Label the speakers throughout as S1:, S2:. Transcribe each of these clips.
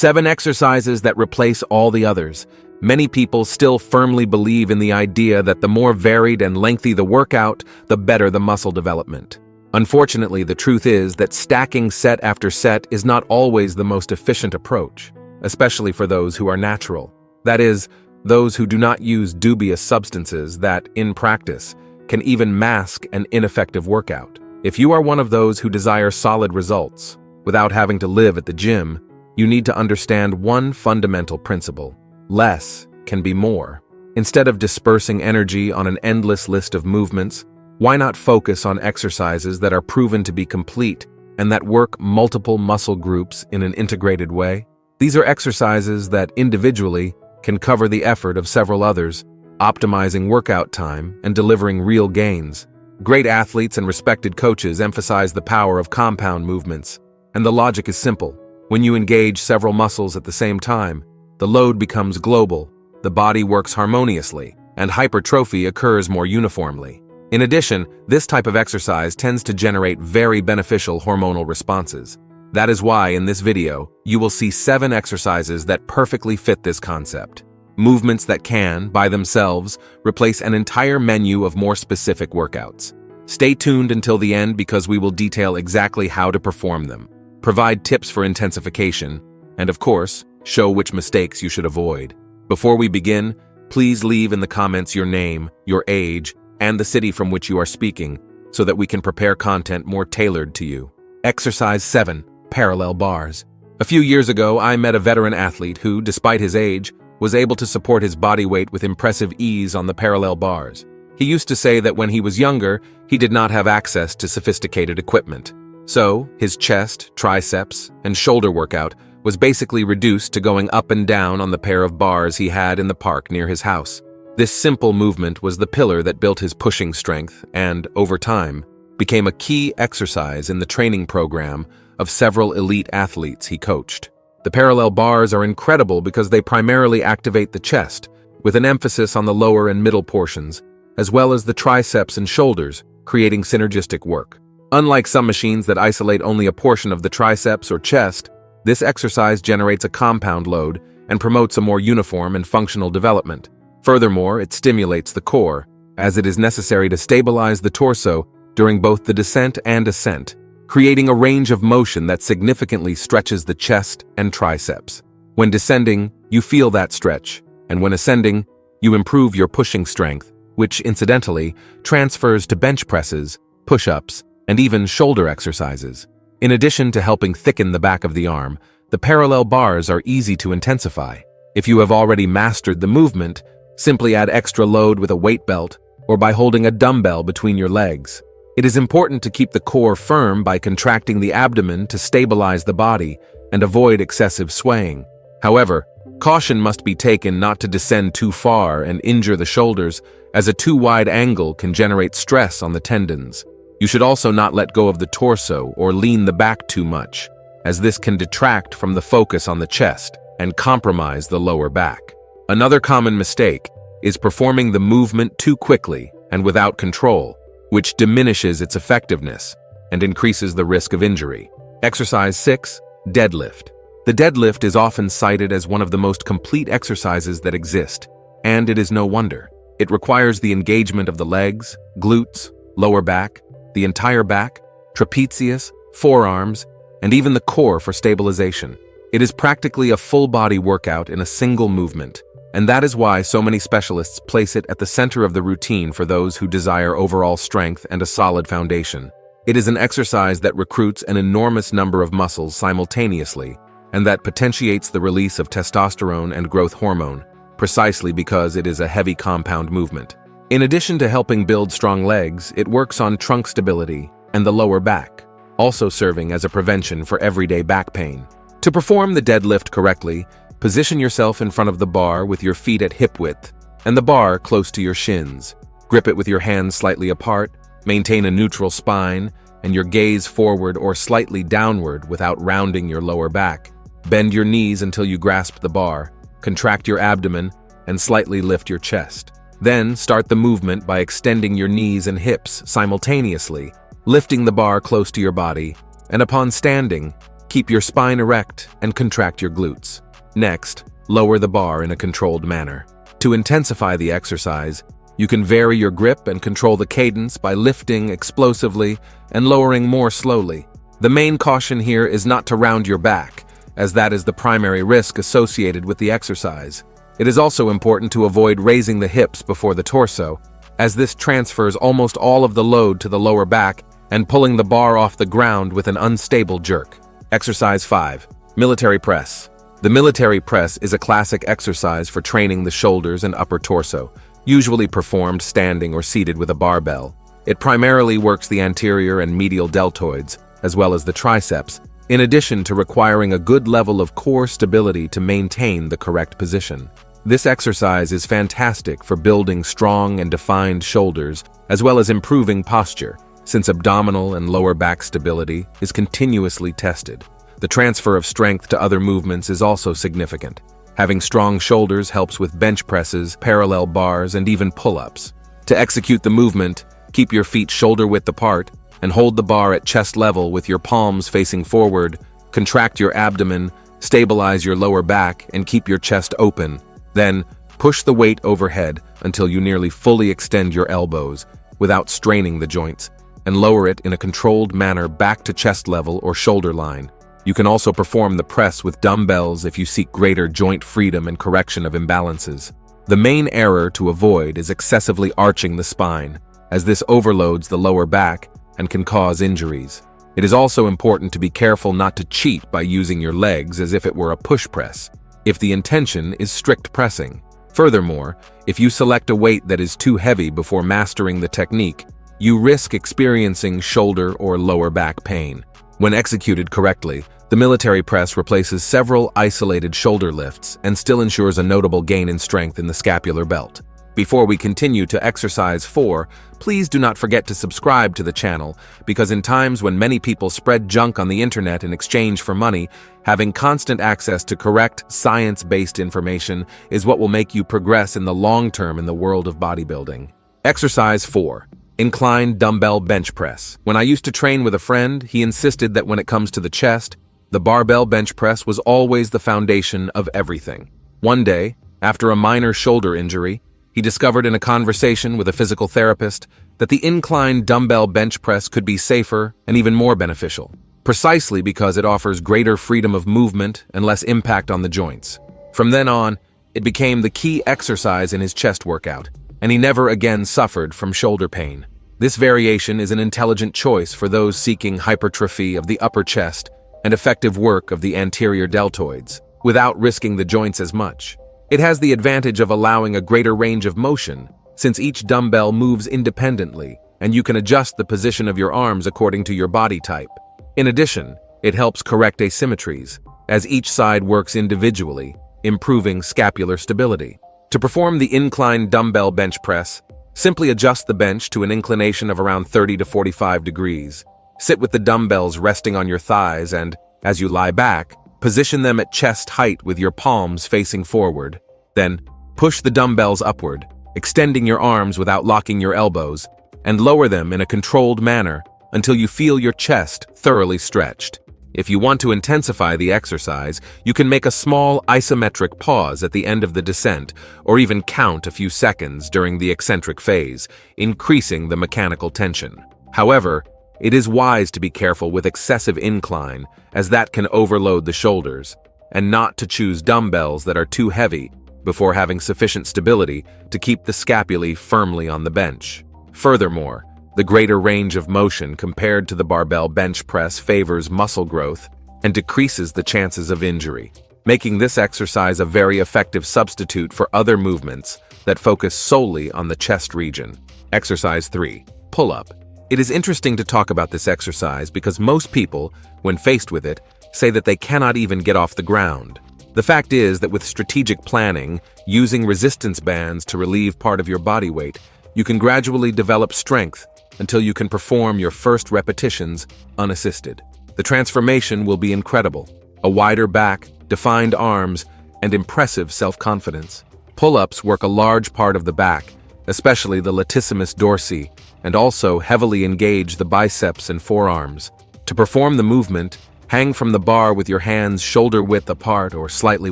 S1: 7 exercises that replace all the others. Many people still firmly believe in the idea that the more varied and lengthy the workout, the better the muscle development. Unfortunately, the truth is that stacking set after set is not always the most efficient approach, especially for those who are natural. That is, those who do not use dubious substances that, in practice, can even mask an ineffective workout. If you are one of those who desire solid results, without having to live at the gym, you need to understand one fundamental principle. Less can be more. Instead of dispersing energy on an endless list of movements, why not focus on exercises that are proven to be complete and that work multiple muscle groups in an integrated way? These are exercises that individually can cover the effort of several others, optimizing workout time and delivering real gains. Great athletes and respected coaches emphasize the power of compound movements, and the logic is simple. When you engage several muscles at the same time, the load becomes global, the body works harmoniously, and hypertrophy occurs more uniformly. In addition, this type of exercise tends to generate very beneficial hormonal responses. That is why in this video, you will see 7 exercises that perfectly fit this concept. Movements that can, by themselves, replace an entire menu of more specific workouts. Stay tuned until the end because we will detail exactly how to perform them, provide tips for intensification, and of course, show which mistakes you should avoid. Before we begin, please leave in the comments your name, your age, and the city from which you are speaking, so that we can prepare content more tailored to you. Exercise 7. Parallel bars. A few years ago, I met a veteran athlete who, despite his age, was able to support his body weight with impressive ease on the parallel bars. He used to say that when he was younger, he did not have access to sophisticated equipment. So, his chest, triceps, and shoulder workout was basically reduced to going up and down on the pair of bars he had in the park near his house. This simple movement was the pillar that built his pushing strength and, over time, became a key exercise in the training program of several elite athletes he coached. The parallel bars are incredible because they primarily activate the chest, with an emphasis on the lower and middle portions, as well as the triceps and shoulders, creating synergistic work. Unlike some machines that isolate only a portion of the triceps or chest, this exercise generates a compound load and promotes a more uniform and functional development. Furthermore, it stimulates the core, as it is necessary to stabilize the torso during both the descent and ascent, creating a range of motion that significantly stretches the chest and triceps. When descending, you feel that stretch, and when ascending, you improve your pushing strength, which, incidentally, transfers to bench presses, push-ups, and even shoulder exercises. In addition to helping thicken the back of the arm, the parallel bars are easy to intensify. If you have already mastered the movement, simply add extra load with a weight belt or by holding a dumbbell between your legs. It is important to keep the core firm by contracting the abdomen to stabilize the body and avoid excessive swaying. However, caution must be taken not to descend too far and injure the shoulders, as a too wide angle can generate stress on the tendons. You should also not let go of the torso or lean the back too much, as this can detract from the focus on the chest and compromise the lower back. Another common mistake is performing the movement too quickly and without control, which diminishes its effectiveness and increases the risk of injury. Exercise 6. Deadlift. The deadlift is often cited as one of the most complete exercises that exist, and it is no wonder. It requires the engagement of the legs, glutes, lower back, the entire back, trapezius, forearms, and even the core for stabilization. It is practically a full-body workout in a single movement, and that is why so many specialists place it at the center of the routine for those who desire overall strength and a solid foundation. It is an exercise that recruits an enormous number of muscles simultaneously, and that potentiates the release of testosterone and growth hormone, precisely because it is a heavy compound movement. In addition to helping build strong legs, it works on trunk stability and the lower back, also serving as a prevention for everyday back pain. To perform the deadlift correctly, position yourself in front of the bar with your feet at hip width and the bar close to your shins. Grip it with your hands slightly apart, maintain a neutral spine, and your gaze forward or slightly downward without rounding your lower back. Bend your knees until you grasp the bar, contract your abdomen, and slightly lift your chest. Then start the movement by extending your knees and hips simultaneously, lifting the bar close to your body, and upon standing, Keep your spine erect and contract your glutes. Next, lower the bar in a controlled manner. To intensify the exercise, you can vary your grip and control the cadence by lifting explosively and lowering more slowly. The main caution here is not to round your back, as that is the primary risk associated with the exercise. It is also important to avoid raising the hips before the torso, as this transfers almost all of the load to the lower back and pulling the bar off the ground with an unstable jerk. Exercise 5. Military press. The military press is a classic exercise for training the shoulders and upper torso, usually performed standing or seated with a barbell. It primarily works the anterior and medial deltoids, as well as the triceps, in addition to requiring a good level of core stability to maintain the correct position. This exercise is fantastic for building strong and defined shoulders, as well as improving posture, since abdominal and lower back stability is continuously tested. The transfer of strength to other movements is also significant. Having strong shoulders helps with bench presses, parallel bars, and even pull-ups. To execute the movement, keep your feet shoulder-width apart and hold the bar at chest level with your palms facing forward. Contract your abdomen, stabilize your lower back, and keep your chest open. Then, push the weight overhead until you nearly fully extend your elbows without straining the joints, and lower it in a controlled manner back to chest level or shoulder line. You can also perform the press with dumbbells if you seek greater joint freedom and correction of imbalances. The main error to avoid is excessively arching the spine, as this overloads the lower back and can cause injuries. It is also important to be careful not to cheat by using your legs as if it were a push press, if the intention is strict pressing. Furthermore, if you select a weight that is too heavy before mastering the technique, you risk experiencing shoulder or lower back pain. When executed correctly, the military press replaces several isolated shoulder lifts and still ensures a notable gain in strength in the scapular belt. Before we continue to exercise 4, please do not forget to subscribe to the channel, because in times when many people spread junk on the internet in exchange for money, having constant access to correct, science-based information is what will make you progress in the long term in the world of bodybuilding. Exercise 4. Incline dumbbell bench press. When I used to train with a friend, he insisted that when it comes to the chest, the barbell bench press was always the foundation of everything. One day, after a minor shoulder injury, he discovered in a conversation with a physical therapist that the incline dumbbell bench press could be safer and even more beneficial, precisely because it offers greater freedom of movement and less impact on the joints. From then on, it became the key exercise in his chest workout, and he never again suffered from shoulder pain. This variation is an intelligent choice for those seeking hypertrophy of the upper chest and effective work of the anterior deltoids, without risking the joints as much. It has the advantage of allowing a greater range of motion, since each dumbbell moves independently, and you can adjust the position of your arms according to your body type. In addition, it helps correct asymmetries, as each side works individually, improving scapular stability. To perform the incline dumbbell bench press, simply adjust the bench to an inclination of around 30 to 45 degrees. Sit with the dumbbells resting on your thighs and, as you lie back, position them at chest height with your palms facing forward. Then, push the dumbbells upward, extending your arms without locking your elbows, and lower them in a controlled manner until you feel your chest thoroughly stretched. If you want to intensify the exercise, you can make a small isometric pause at the end of the descent, or even count a few seconds during the eccentric phase, increasing the mechanical tension. However, it is wise to be careful with excessive incline, as that can overload the shoulders, and not to choose dumbbells that are too heavy before having sufficient stability to keep the scapulae firmly on the bench. Furthermore, the greater range of motion compared to the barbell bench press favors muscle growth and decreases the chances of injury, making this exercise a very effective substitute for other movements that focus solely on the chest region. Exercise 3. Pull-up. It is interesting to talk about this exercise because most people, when faced with it, say that they cannot even get off the ground. The fact is that with strategic planning, using resistance bands to relieve part of your body weight, you can gradually develop strength until you can perform your first repetitions unassisted. The transformation will be incredible. A wider back, defined arms, and impressive self-confidence. Pull-ups work a large part of the back, especially the latissimus dorsi, and also heavily engage the biceps and forearms. To perform the movement, Hang from the bar with your hands shoulder-width apart or slightly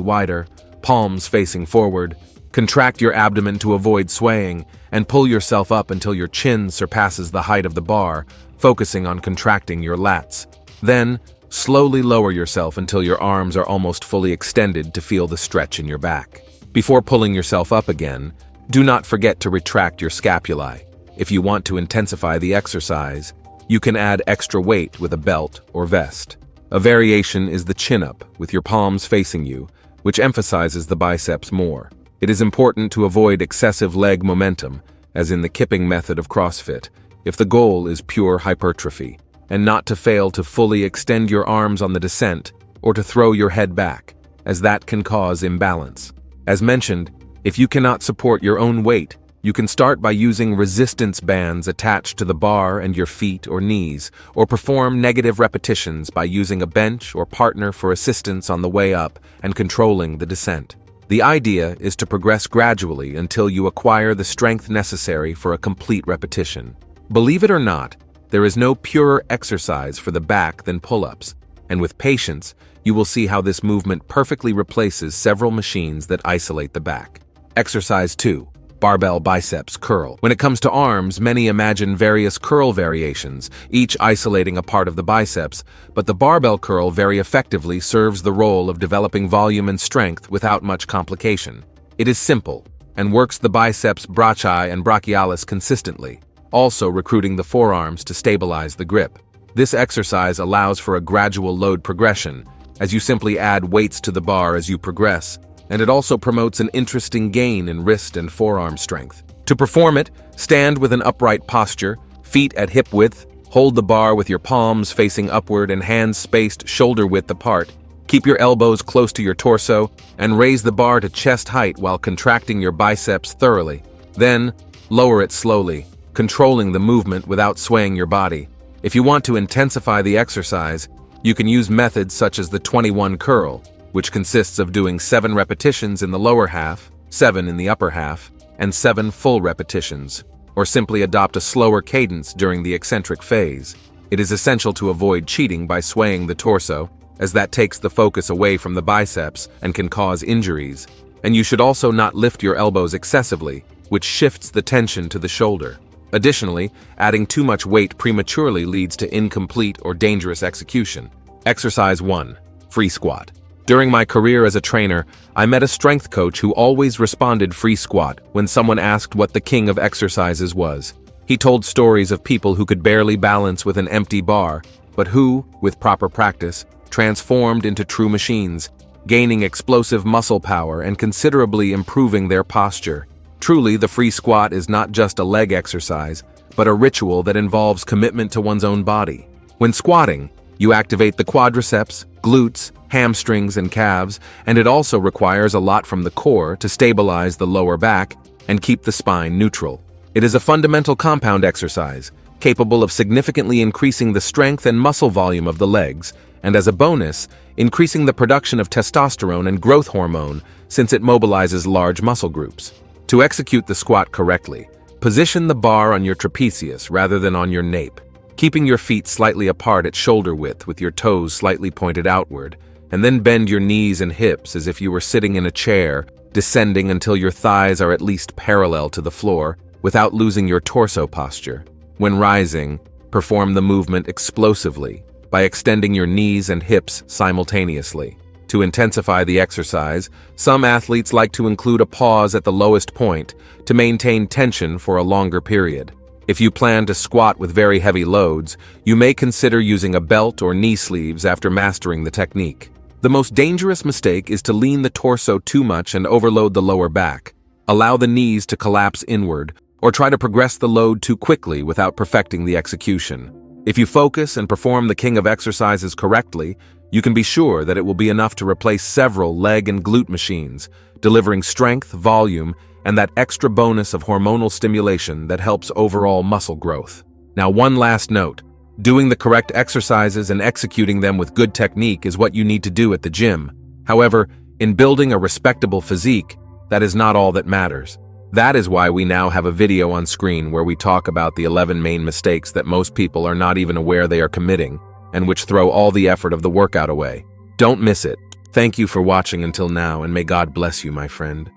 S1: wider, palms facing forward. Contract your abdomen to avoid swaying, and pull yourself up until your chin surpasses the height of the bar, focusing on contracting your lats. Then, slowly lower yourself until your arms are almost fully extended to feel the stretch in your back. Before pulling yourself up again, do not forget to retract your scapulae. If you want to intensify the exercise, you can add extra weight with a belt or vest. A variation is the chin-up, with your palms facing you, which emphasizes the biceps more. It is important to avoid excessive leg momentum, as in the kipping method of CrossFit, if the goal is pure hypertrophy, and not to fail to fully extend your arms on the descent or to throw your head back, as that can cause imbalance. As mentioned, if you cannot support your own weight, you can start by using resistance bands attached to the bar and your feet or knees, or perform negative repetitions by using a bench or partner for assistance on the way up and controlling the descent. The idea is to progress gradually until you acquire the strength necessary for a complete repetition. Believe it or not, there is no purer exercise for the back than pull-ups, and with patience, you will see how this movement perfectly replaces several machines that isolate the back. Exercise 2. Barbell biceps curl. When it comes to arms, many imagine various curl variations, each isolating a part of the biceps, but the barbell curl very effectively serves the role of developing volume and strength without much complication. It is simple, and works the biceps brachii and brachialis consistently, also recruiting the forearms to stabilize the grip. This exercise allows for a gradual load progression, as you simply add weights to the bar as you progress, and it also promotes an interesting gain in wrist and forearm strength. To perform it, stand with an upright posture, feet at hip width, hold the bar with your palms facing upward and hands spaced shoulder width apart. Keep your elbows close to your torso, and raise the bar to chest height while contracting your biceps thoroughly. Then, lower it slowly, controlling the movement without swaying your body. If you want to intensify the exercise, you can use methods such as the 21 curl, which consists of doing 7 repetitions in the lower half, 7 in the upper half, and 7 full repetitions, or simply adopt a slower cadence during the eccentric phase. It is essential to avoid cheating by swaying the torso, as that takes the focus away from the biceps and can cause injuries, and you should also not lift your elbows excessively, which shifts the tension to the shoulder. Additionally, adding too much weight prematurely leads to incomplete or dangerous execution. Exercise 1. Free squat. During my career as a trainer, I met a strength coach who always responded free squat when someone asked what the king of exercises was. He told stories of people who could barely balance with an empty bar, but who, with proper practice, transformed into true machines, gaining explosive muscle power and considerably improving their posture. Truly, the free squat is not just a leg exercise, but a ritual that involves commitment to one's own body. When squatting, you activate the quadriceps, glutes, hamstrings, and calves, and it also requires a lot from the core to stabilize the lower back and keep the spine neutral. It is a fundamental compound exercise, capable of significantly increasing the strength and muscle volume of the legs, and as a bonus, increasing the production of testosterone and growth hormone since it mobilizes large muscle groups. To execute the squat correctly, position the bar on your trapezius rather than on your nape, keeping your feet slightly apart at shoulder width with your toes slightly pointed outward, and then bend your knees and hips as if you were sitting in a chair, descending until your thighs are at least parallel to the floor without losing your torso posture. When rising, perform the movement explosively by extending your knees and hips simultaneously. To intensify the exercise, some athletes like to include a pause at the lowest point to maintain tension for a longer period. If you plan to squat with very heavy loads, you may consider using a belt or knee sleeves after mastering the technique. The most dangerous mistake is to lean the torso too much and overload the lower back. Allow the knees to collapse inward, or try to progress the load too quickly without perfecting the execution. If you focus and perform the king of exercises correctly, you can be sure that it will be enough to replace several leg and glute machines, delivering strength, volume, and that extra bonus of hormonal stimulation that helps overall muscle growth. Now, one last note. Doing the correct exercises and executing them with good technique is what you need to do at the gym. However, in building a respectable physique, that is not all that matters. That is why we now have a video on screen where we talk about the 11 main mistakes that most people are not even aware they are committing. and which throw all the effort of the workout away. Don't miss it. Thank you for watching until now, and may God bless you, my friend.